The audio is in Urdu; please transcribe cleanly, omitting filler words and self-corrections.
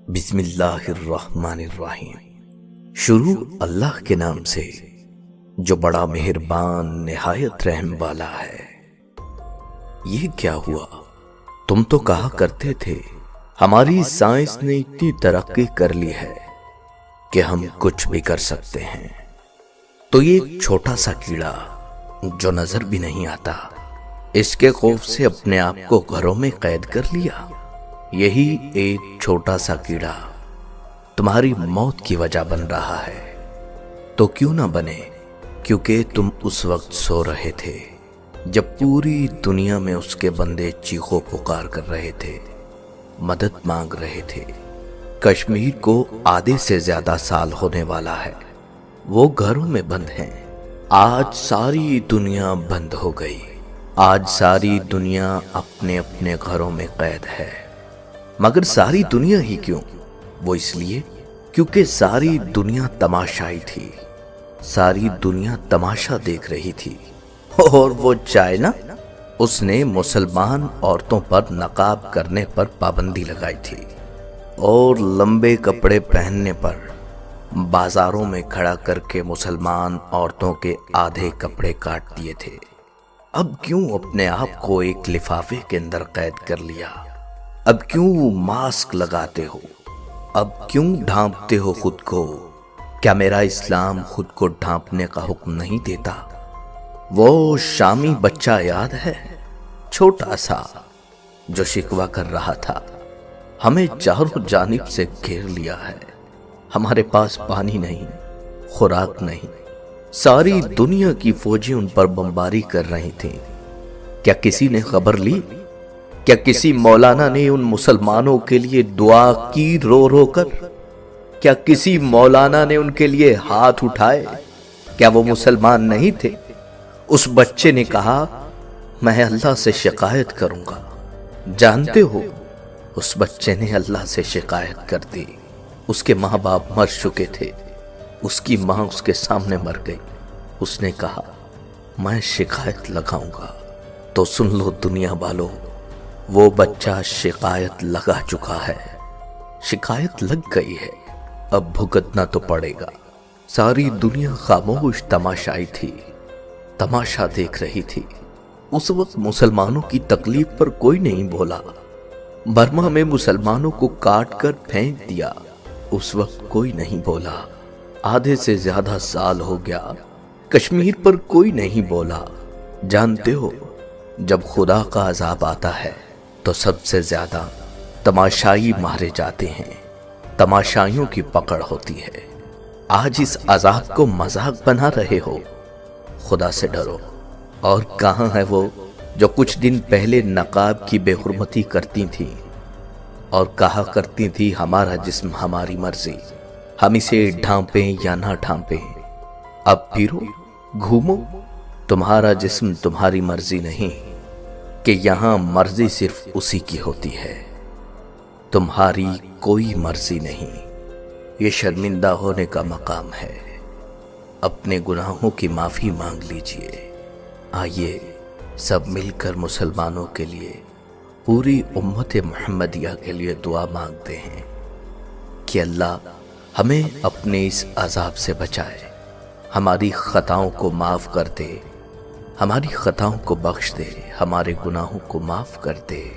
بسم اللہ الرحمن الرحیم۔ شروع اللہ کے نام سے جو بڑا مہربان نہایت رحم والا ہے۔ یہ کیا ہوا؟ تم تو کہا کرتے تھے ہماری سائنس نے اتنی ترقی کر لی ہے کہ ہم کچھ بھی کر سکتے ہیں، تو یہ ایک چھوٹا سا کیڑا جو نظر بھی نہیں آتا، اس کے خوف سے اپنے آپ کو گھروں میں قید کر لیا۔ یہی ایک چھوٹا سا کیڑا تمہاری موت کی وجہ بن رہا ہے، تو کیوں نہ بنے؟ کیونکہ تم اس وقت سو رہے تھے جب پوری دنیا میں اس کے بندے چیخو پکار کر رہے تھے، مدد مانگ رہے تھے۔ کشمیر کو آدھے سے زیادہ سال ہونے والا ہے، وہ گھروں میں بند ہیں۔ آج ساری دنیا بند ہو گئی، آج ساری دنیا اپنے اپنے گھروں میں قید ہے۔ مگر ساری دنیا ہی کیوں؟ وہ اس لیے کیونکہ ساری دنیا تماشائی تھی، ساری دنیا تماشا دیکھ رہی تھی۔ اور وہ چائنا، اس نے مسلمان عورتوں پر نقاب کرنے پر پابندی لگائی تھی اور لمبے کپڑے پہننے پر بازاروں میں کھڑا کر کے مسلمان عورتوں کے آدھے کپڑے کاٹ دیے تھے۔ اب کیوں اپنے آپ کو ایک لفافے کے اندر قید کر لیا؟ اب کیوں ماسک لگاتے ہو؟ اب کیوں ڈھانپتے ہو خود کو؟ کیا میرا اسلام خود کو ڈھانپنے کا حکم نہیں دیتا؟ وہ شامی بچہ یاد ہے، چھوٹا سا، جو شکوہ کر رہا تھا ہمیں چاروں جانب سے گھیر لیا ہے، ہمارے پاس پانی نہیں، خوراک نہیں، ساری دنیا کی فوجیں ان پر بمباری کر رہی تھیں۔ کیا کسی نے خبر لی؟ کیا کسی مولانا نے ان مسلمانوں کے لیے دعا کی رو رو کر؟ کیا کسی مولانا نے ان کے لیے ہاتھ اٹھائے؟ کیا وہ مسلمان نہیں تھے؟ اس بچے نے کہا میں اللہ سے شکایت کروں گا۔ جانتے ہو، اس بچے نے اللہ سے شکایت کر دی۔ اس کے ماں باپ مر چکے تھے، اس کی ماں اس کے سامنے مر گئی۔ اس نے کہا میں شکایت لگاؤں گا۔ تو سن لو دنیا والو، وہ بچہ شکایت لگا چکا ہے، شکایت لگ گئی ہے، اب بھگتنا تو پڑے گا۔ ساری دنیا خاموش تماشائی تھی، تماشا دیکھ رہی تھی۔ اس وقت مسلمانوں کی تکلیف پر کوئی نہیں بولا۔ برما میں مسلمانوں کو کاٹ کر پھینک دیا، اس وقت کوئی نہیں بولا۔ آدھے سے زیادہ سال ہو گیا، کشمیر پر کوئی نہیں بولا۔ جانتے ہو، جب خدا کا عذاب آتا ہے تو سب سے زیادہ تماشائی مارے جاتے ہیں، تماشائیوں کی پکڑ ہوتی ہے۔ آج اس عذاب کو مذاق بنا رہے ہو، خدا سے ڈرو۔ اور کہاں ہے وہ جو کچھ دن پہلے نقاب کی بے حرمتی کرتی تھیں اور کہا کرتی تھی ہمارا جسم ہماری مرضی، ہم اسے ڈھانپیں یا نہ ڈھانپیں؟ اب پھرو، گھومو، تمہارا جسم تمہاری مرضی نہیں، کہ یہاں مرضی صرف اسی کی ہوتی ہے، تمہاری کوئی مرضی نہیں۔ یہ شرمندہ ہونے کا مقام ہے، اپنے گناہوں کی معافی مانگ لیجئے۔ آئیے سب مل کر مسلمانوں کے لیے، پوری امت محمدیہ کے لیے دعا مانگتے ہیں کہ اللہ ہمیں اپنے اس عذاب سے بچائے، ہماری خطاؤں کو معاف کر دے، ہماری خطاؤں کو بخش دے، ہمارے گناہوں کو معاف کر دے۔